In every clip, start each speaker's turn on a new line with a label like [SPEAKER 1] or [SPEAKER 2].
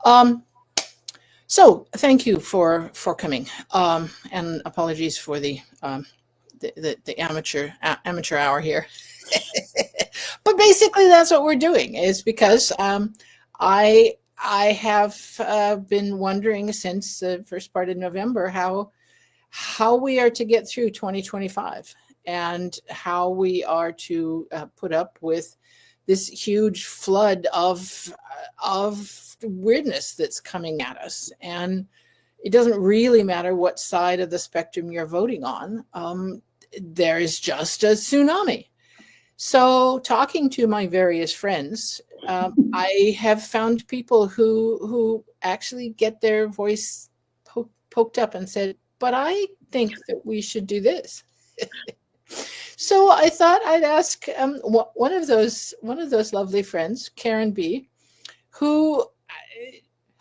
[SPEAKER 1] Um, so thank you for coming. And apologies for the amateur hour here. But basically, that's what we're doing. Is because I have been wondering since the first part of November how we are to get through 2025 and how we are to put up with this huge flood of weirdness that's coming at us. And it doesn't really matter what side of the spectrum you're voting on. There is just a tsunami. So, talking to my various friends, I have found people who actually get their voice poked up and said, "But I think that we should do this." So I thought I'd ask one of those lovely friends, Karen B, who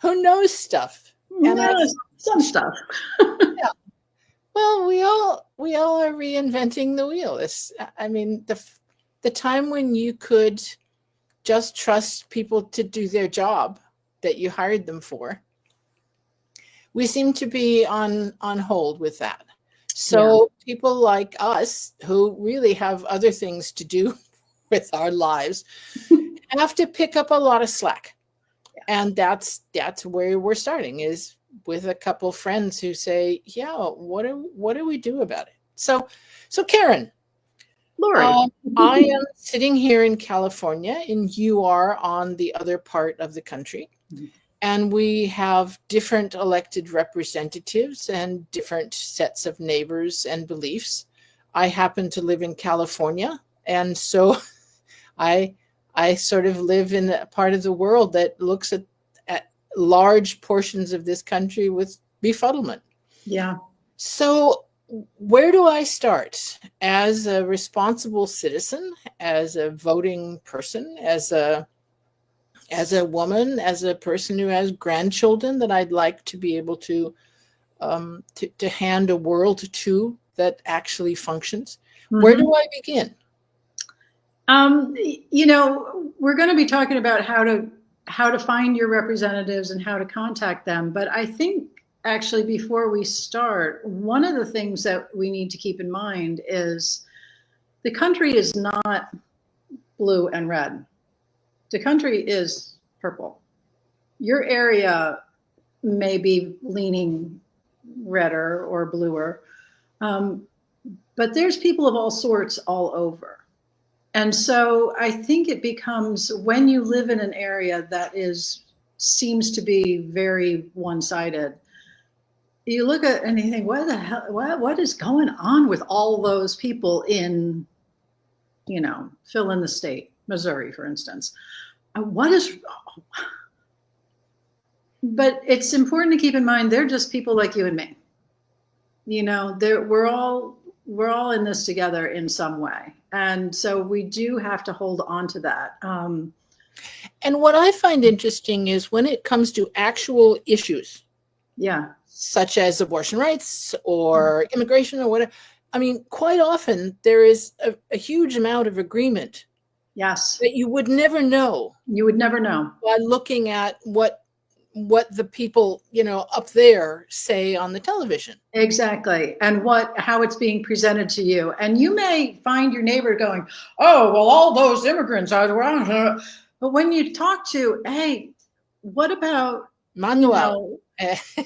[SPEAKER 1] who knows stuff, and I
[SPEAKER 2] Some stuff.
[SPEAKER 1] yeah. Well, we all are reinventing the wheel. I mean, the time when you could just trust people to do their job that you hired them for, we seem to be on hold with that. So people like us who really have other things to do with our lives have to pick up a lot of slack. And that's where we're starting, is with a couple friends who say, yeah, what do we do about it? So Karen,
[SPEAKER 2] Laurie.
[SPEAKER 1] I am sitting here in California and you are on the other part of the country. And we have different elected representatives and different sets of neighbors and beliefs. I happen to live in California, and so I sort of live in a part of the world that looks at large portions of this country with befuddlement.
[SPEAKER 2] Yeah.
[SPEAKER 1] So where do I start as a responsible citizen, as a voting person, as a woman, as a person who has grandchildren that I'd like to be able to hand a world to that actually functions? Mm-hmm. Where do I begin?
[SPEAKER 2] We're going to be talking about how to find your representatives and how to contact them. But I think actually before we start, one of the things that we need to keep in mind is the country is not blue and red. The country is purple. Your area may be leaning redder or bluer, but there's people of all sorts all over. And so I think it becomes, when you live in an area that seems to be very one-sided, you look at and you think, what the hell, what is going on with all those people in, fill in the state, Missouri, for instance. But it's important to keep in mind, they're just people like you and me. We're all in this together in some way. And so we do have to hold on to that.
[SPEAKER 1] And what I find interesting is when it comes to actual issues, such as abortion rights or immigration or whatever, I mean, quite often there is a huge amount of agreement.
[SPEAKER 2] Yes.
[SPEAKER 1] That you would never know.
[SPEAKER 2] You would never know.
[SPEAKER 1] By looking at what the people, up there say on the television.
[SPEAKER 2] Exactly. And how it's being presented to you. And you may find your neighbor going, oh, well, all those immigrants are around here. But when you talk to, hey, what about
[SPEAKER 1] Manuel?
[SPEAKER 2] Yes.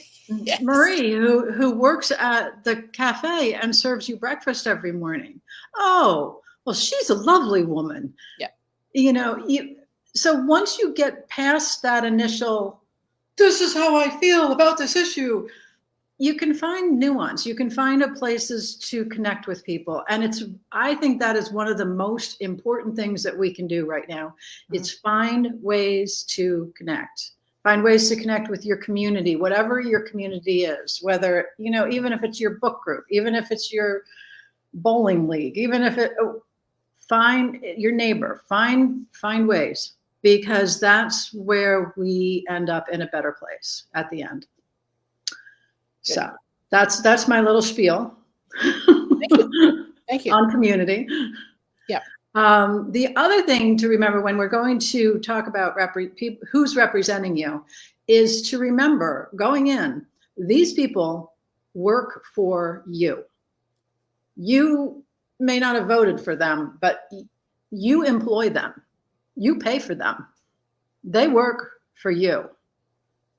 [SPEAKER 2] Marie, who works at the cafe and serves you breakfast every morning. Oh, well, she's a lovely woman.
[SPEAKER 1] Yeah.
[SPEAKER 2] So once you get past that initial, this is how I feel about this issue, you can find nuance. You can find places to connect with people. And I think that is one of the most important things that we can do right now. It's find ways to connect. Find ways to connect with your community, whatever your community is, whether, even if it's your book group, even if it's your bowling league, even if find your neighbor, find ways, because that's where we end up in a better place at the end. Good. So that's my little spiel.
[SPEAKER 1] Thank you.
[SPEAKER 2] On community.
[SPEAKER 1] Yeah.
[SPEAKER 2] The other thing to remember when we're going to talk about who's representing you is to remember going in, these people work for you. You may not have voted for them, but you employ them. You pay for them. They work for you.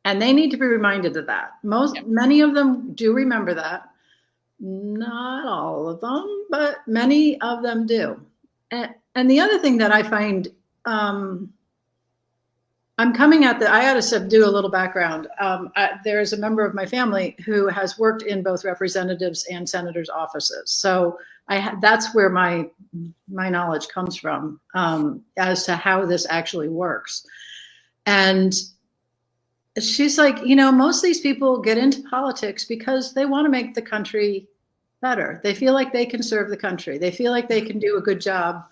[SPEAKER 2] And they need to be reminded of that. Many of them do remember that. Not all of them, but many of them do. And the other thing that I find, I'm coming at I got to do a little background. There's a member of my family who has worked in both representatives and senators' offices. So that's where my knowledge comes from, as to how this actually works. And she's like, most of these people get into politics because they want to make the country better. They feel like they can serve the country. They feel like they can do a good job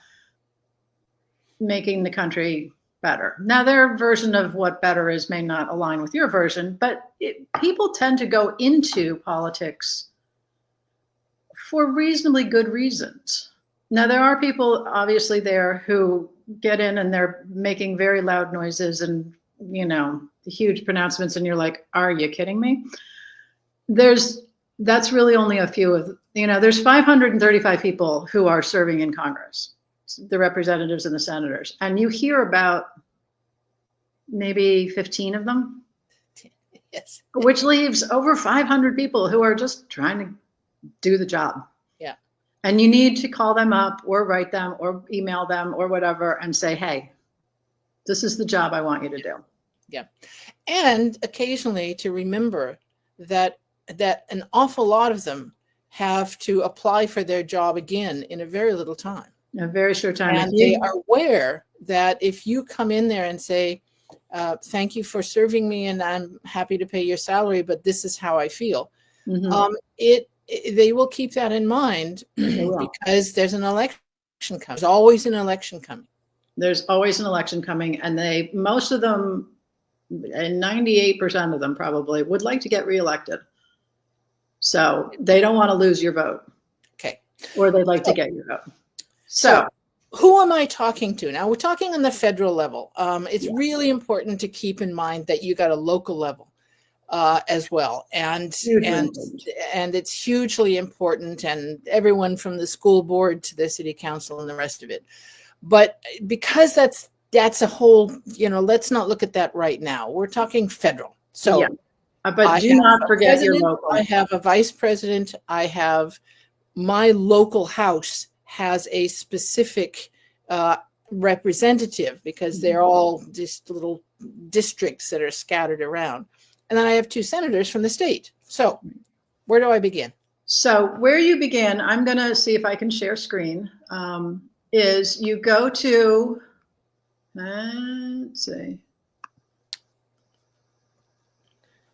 [SPEAKER 2] making the country better. Now, their version of what better is may not align with your version, but people tend to go into politics for reasonably good reasons. Now, there are people obviously there who get in and they're making very loud noises and, huge pronouncements, and you're like, are you kidding me? That's really only a few of, there's 535 people who are serving in Congress, the representatives and the senators. And you hear about maybe 15 of them,
[SPEAKER 1] Yes.
[SPEAKER 2] Which leaves over 500 people who are just trying to do the job.
[SPEAKER 1] Yeah.
[SPEAKER 2] And you need to call them up or write them or email them or whatever and say, hey, this is the job I want you to do.
[SPEAKER 1] Yeah. And occasionally to remember that an awful lot of them have to apply for their job again in a very little time.
[SPEAKER 2] A very short time.
[SPEAKER 1] And they are aware that if you come in there and say, thank you for serving me and I'm happy to pay your salary, but this is how I feel. Mm-hmm. They will keep that in mind because there's an election coming. There's always an election coming.
[SPEAKER 2] There's always an election coming, and most of them, and 98% of them probably, would like to get reelected. So they don't want to lose your vote.
[SPEAKER 1] Okay.
[SPEAKER 2] Or they'd like to get your vote. So
[SPEAKER 1] who am I talking to? Now we're talking on the federal level. It's really important to keep in mind that you got a local level as well. And it's hugely important, and everyone from the school board to the city council and the rest of it. But because that's a whole, let's not look at that right now. We're talking federal. So,
[SPEAKER 2] yeah. But do not forget your local.
[SPEAKER 1] I have a vice president. I have my local house has a specific representative because they're all just little districts that are scattered around. And then I have 2 senators from the state. So where do I begin?
[SPEAKER 2] So where you begin, I'm going to see if I can share screen. Is you go to, let's see.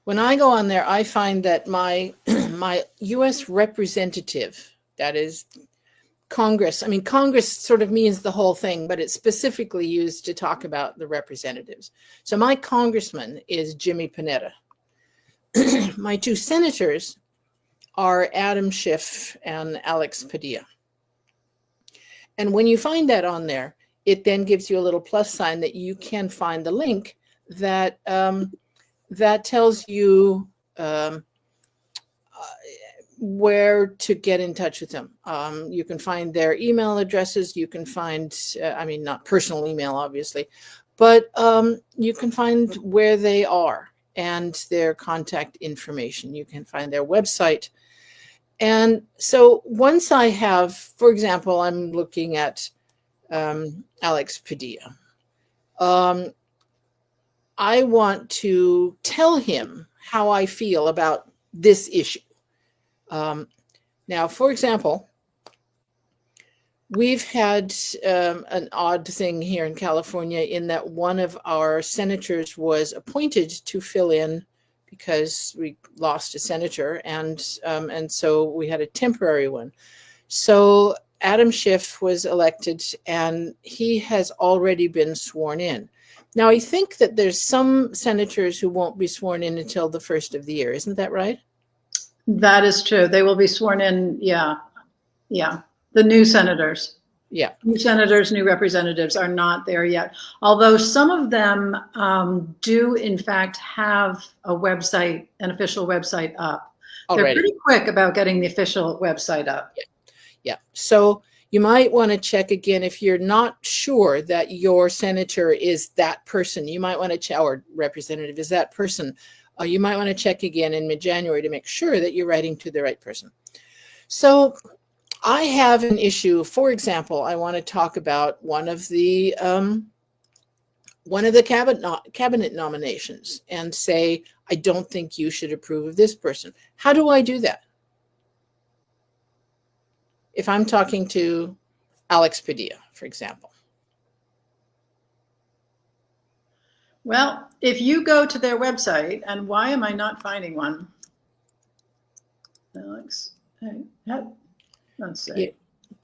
[SPEAKER 1] When I go on there, I find that my U.S. representative, that is Congress. I mean, Congress sort of means the whole thing, but it's specifically used to talk about the representatives. So my congressman is Jimmy Panetta. My 2 senators are Adam Schiff and Alex Padilla. And when you find that on there, it then gives you a little plus sign that you can find the link that that tells you where to get in touch with them. You can find their email addresses. You can find, not personal email, obviously, but you can find where they are and their contact information. You can find their website. And so once I have, for example, I'm looking at Alex Padilla. I want to tell him how I feel about this issue. Now, for example, we've had an odd thing here in California in that one of our senators was appointed to fill in because we lost a senator, and so we had a temporary one. So Adam Schiff was elected, and he has already been sworn in. Now, I think that there's some senators who won't be sworn in until the first of the year. Isn't that right?
[SPEAKER 2] That is true. They will be sworn in. Yeah. The new senators.
[SPEAKER 1] Yeah.
[SPEAKER 2] New senators, new representatives are not there yet. Although some of them do, in fact, have a website, an official website up. They're
[SPEAKER 1] Already.
[SPEAKER 2] pretty quick about getting the official website up.
[SPEAKER 1] Yeah. So you might want to check again if you're not sure that your senator is that person. You might want to check, or representative is that person. You might want to check again in mid-January to make sure that you're writing to the right person. So I have an issue. For example, I want to talk about one of the cabinet nominations and say, I don't think you should approve of this person. How do I do that? If I'm talking to Alex Padilla, for example.
[SPEAKER 2] Well, if you go to their website, and why am I not finding one? Alex, let's see.
[SPEAKER 1] Yeah,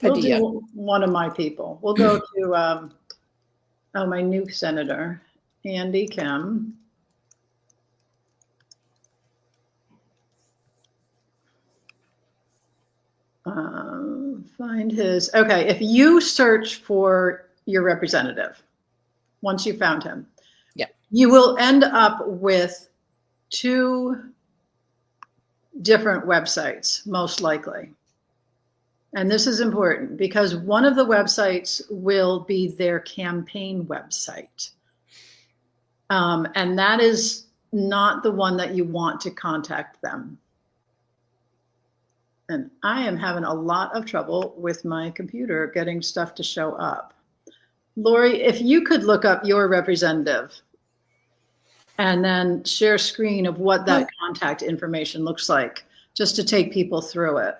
[SPEAKER 2] We'll
[SPEAKER 1] Padilla.
[SPEAKER 2] do one of my people. We'll go to, my new senator, Andy Kim. Find his, okay, if you search for your representative, once you found him,
[SPEAKER 1] yeah,
[SPEAKER 2] you will end up with 2 different websites, most likely. And this is important because one of the websites will be their campaign website. And that is not the one that you want to contact them. And I am having a lot of trouble with my computer getting stuff to show up. Laurie, if you could look up your representative and then share screen of what that contact information looks like, just to take people through it.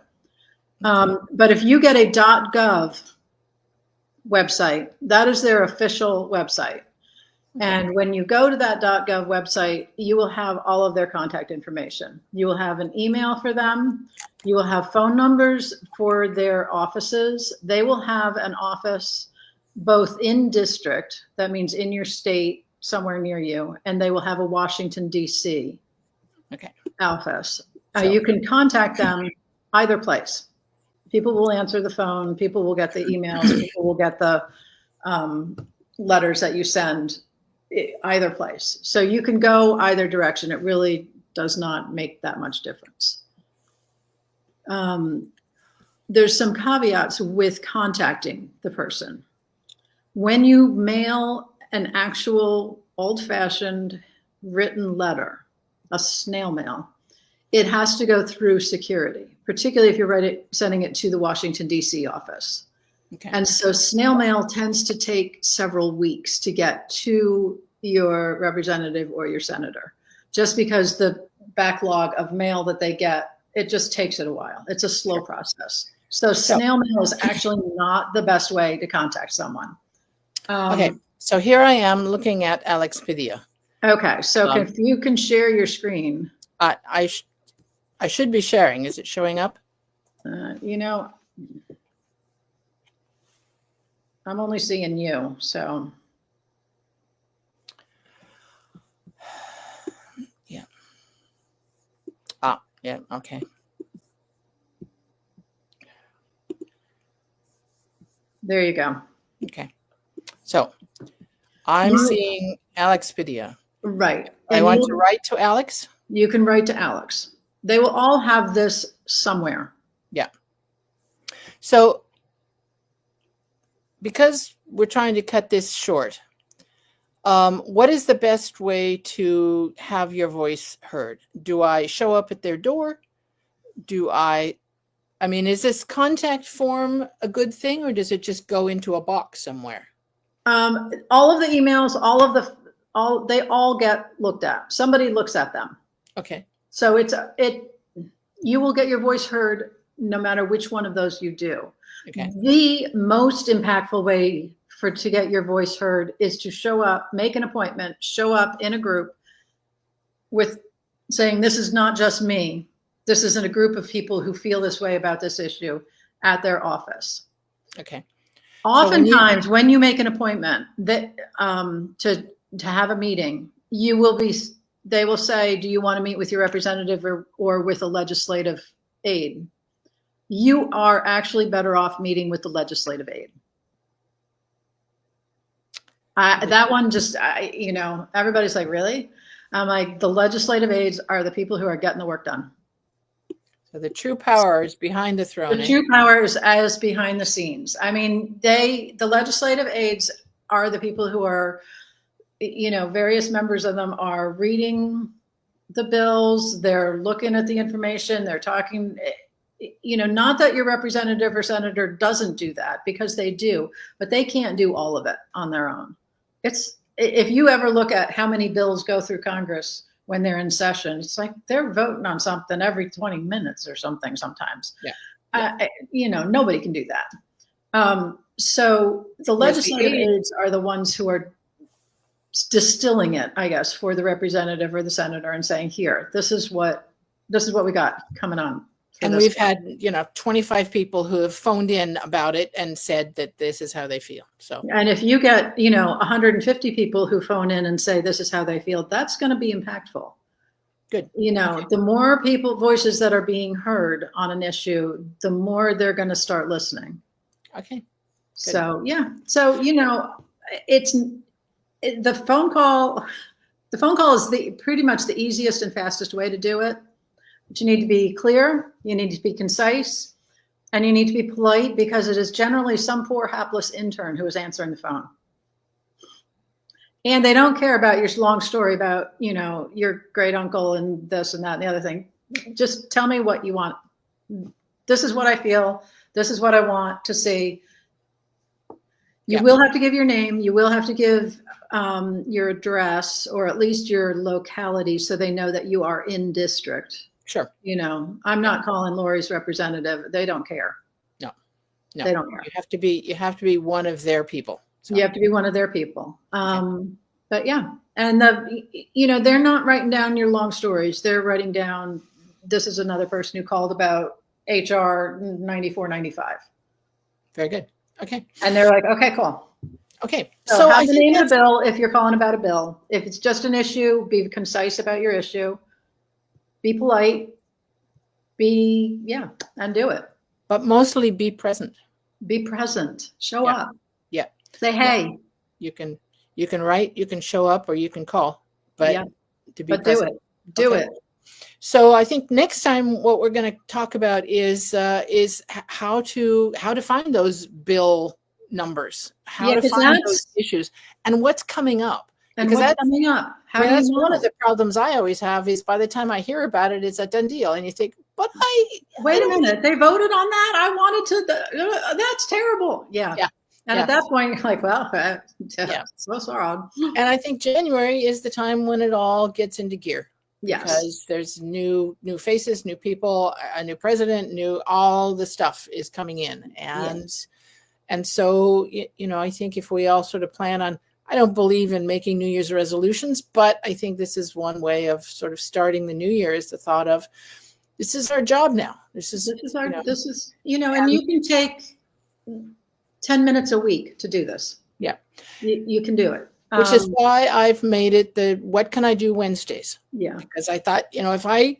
[SPEAKER 2] But if you get a .gov website, that is their official website. And when you go to that .gov website, you will have all of their contact information. You will have an email for them. You will have phone numbers for their offices. They will have an office both in district, that means in your state, somewhere near you, and they will have a Washington, D.C. office. You can contact them either place. People will answer the phone. People will get the emails. People will get the letters that you send, either place. So you can go either direction. It really does not make that much difference. There's some caveats with contacting the person. When you mail an actual old-fashioned written letter, a snail mail, it has to go through security, particularly if you're sending it to the Washington, D.C. office.
[SPEAKER 1] Okay.
[SPEAKER 2] And so snail mail tends to take several weeks to get to your representative or your senator, just because the backlog of mail that they get, it just takes it a while. It's a slow process. So snail mail is actually not the best way to contact someone.
[SPEAKER 1] Okay, so here I am looking at Alex Padilla.
[SPEAKER 2] Okay, so if you can share your screen.
[SPEAKER 1] I should be sharing. Is it showing up?
[SPEAKER 2] I'm only seeing you, so.
[SPEAKER 1] Yeah. Yeah, okay.
[SPEAKER 2] There you go.
[SPEAKER 1] Okay. So I'm seeing Alex Padilla.
[SPEAKER 2] Right.
[SPEAKER 1] I want to write to Alex?
[SPEAKER 2] You can write to Alex. They will all have this somewhere.
[SPEAKER 1] Yeah. So because we're trying to cut this short, what is the best way to have your voice heard? Do I show up at their door? I mean, is this contact form a good thing, or does it just go into a box somewhere?
[SPEAKER 2] All of the emails, they all get looked at. Somebody looks at them.
[SPEAKER 1] Okay.
[SPEAKER 2] So you will get your voice heard no matter which one of those you do.
[SPEAKER 1] Okay.
[SPEAKER 2] The most impactful way to get your voice heard is to show up, make an appointment, show up in a group with saying, this is not just me. This isn't a group of people who feel this way about this issue at their office.
[SPEAKER 1] Okay.
[SPEAKER 2] Oftentimes, when you make an appointment that to have a meeting, they will say, do you want to meet with your representative or with a legislative aide? You are actually better off meeting with the legislative aide. That one just, everybody's like, really? I'm like, the legislative aides are the people who are getting the work done.
[SPEAKER 1] So the true power is behind the throne.
[SPEAKER 2] The true power is as behind the scenes. I mean, the legislative aides are the people who are, various members of them are reading the bills, they're looking at the information, they're talking, not that your representative or senator doesn't do that, because they do, but they can't do all of it on their own. If you ever look at how many bills go through Congress when they're in session, it's like they're voting on something every 20 minutes or something sometimes. Nobody can do that. So the legislative aides are the ones who are distilling it, I guess, for the representative or the senator and saying, here, this is what we got coming on.
[SPEAKER 1] And we've had, 25 people who have phoned in about it and said that this is how they feel. So,
[SPEAKER 2] and if you get, 150 people who phone in and say this is how they feel, that's going to be impactful.
[SPEAKER 1] Good.
[SPEAKER 2] Okay. The more voices that are being heard on an issue, the more they're going to start listening.
[SPEAKER 1] Okay. Good.
[SPEAKER 2] So, yeah. So, the phone call is pretty much the easiest and fastest way to do it. But you need to be clear, you need to be concise, and you need to be polite, because it is generally some poor hapless intern who is answering the phone. And they don't care about your long story about, your great uncle and this and that and the other thing. Just tell me what you want. This is what I feel. This is what I want to see. You will have to give your name. You will have to give your address, or at least your locality, so they know that you are in district.
[SPEAKER 1] Sure.
[SPEAKER 2] I'm not calling Laurie's representative. They don't care.
[SPEAKER 1] No,
[SPEAKER 2] they don't care.
[SPEAKER 1] You have to be one of their people.
[SPEAKER 2] So. You have to be one of their people. But yeah, and they're not writing down your long stories. They're writing down, this is another person who called about HR 9495.
[SPEAKER 1] Very good. Okay.
[SPEAKER 2] And they're like, okay, cool.
[SPEAKER 1] Okay.
[SPEAKER 2] So have the name of the bill if you're calling about a bill. If it's just an issue, be concise about your issue. Be polite. And do it.
[SPEAKER 1] But mostly be present.
[SPEAKER 2] Be present. Show up.
[SPEAKER 1] Yeah.
[SPEAKER 2] Say hey.
[SPEAKER 1] You can write, you can show up, or you can call. But to be present.
[SPEAKER 2] Do it.
[SPEAKER 1] So I think next time what we're going to talk about is how to find those bill numbers, how to find those issues, and what's coming up.
[SPEAKER 2] And what's coming up?
[SPEAKER 1] That's one of the problems I always have, is by the time I hear about it, it's a done deal, and you think, but
[SPEAKER 2] wait a minute, they voted on that. I wanted to. That's terrible. Yeah. And at that point, you're like, well, so sorry.
[SPEAKER 1] And I think January is the time when it all gets into gear.
[SPEAKER 2] Yes.
[SPEAKER 1] Because there's new faces, new people, a new president, all the stuff is coming in. And so, I think if we all sort of plan on, I don't believe in making New Year's resolutions, but I think this is one way of sort of starting the new year, is the thought of, this is our job now. And you can take 10 minutes a week to do this. Yeah. You can do it. Which is why I've made it the what can I do Wednesdays?
[SPEAKER 2] Yeah.
[SPEAKER 1] Because I thought, if I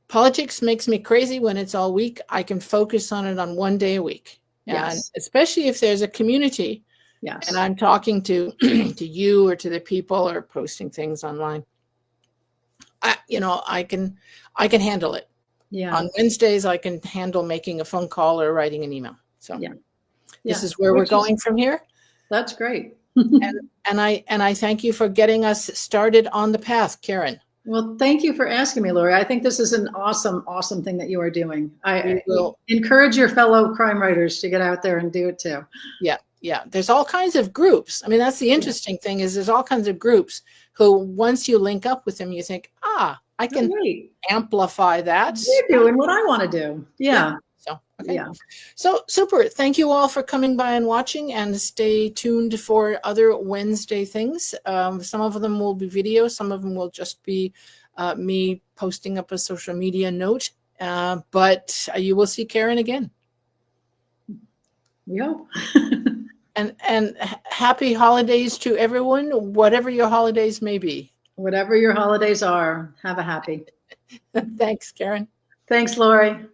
[SPEAKER 1] politics makes me crazy when it's all week, I can focus on it on one day a week.
[SPEAKER 2] Yes.
[SPEAKER 1] And especially if there's a community.
[SPEAKER 2] Yes.
[SPEAKER 1] And I'm talking to you or to the people, or posting things online. I can handle it.
[SPEAKER 2] Yeah.
[SPEAKER 1] On Wednesdays, I can handle making a phone call or writing an email. So this is where we're going from here.
[SPEAKER 2] That's great.
[SPEAKER 1] and I thank you for getting us started on the path, Karen.
[SPEAKER 2] Well, thank you for asking me, Laurie. I think this is an awesome thing that you are doing. I will encourage your fellow crime writers to get out there and do it too.
[SPEAKER 1] Yeah. There's all kinds of groups. I mean, that's the interesting thing, is there's all kinds of groups who, once you link up with them, you think, I can amplify that.
[SPEAKER 2] You're doing what I want to do. Yeah.
[SPEAKER 1] So, okay. Yeah. So super. Thank you all for coming by and watching, and stay tuned for other Wednesday things. Some of them will be video. Some of them will just be me posting up a social media note. But you will see Karen again.
[SPEAKER 2] Yeah.
[SPEAKER 1] And happy holidays to everyone, whatever your holidays may be.
[SPEAKER 2] Whatever your holidays are, have a happy.
[SPEAKER 1] Thanks, Karen.
[SPEAKER 2] Thanks, Laurie.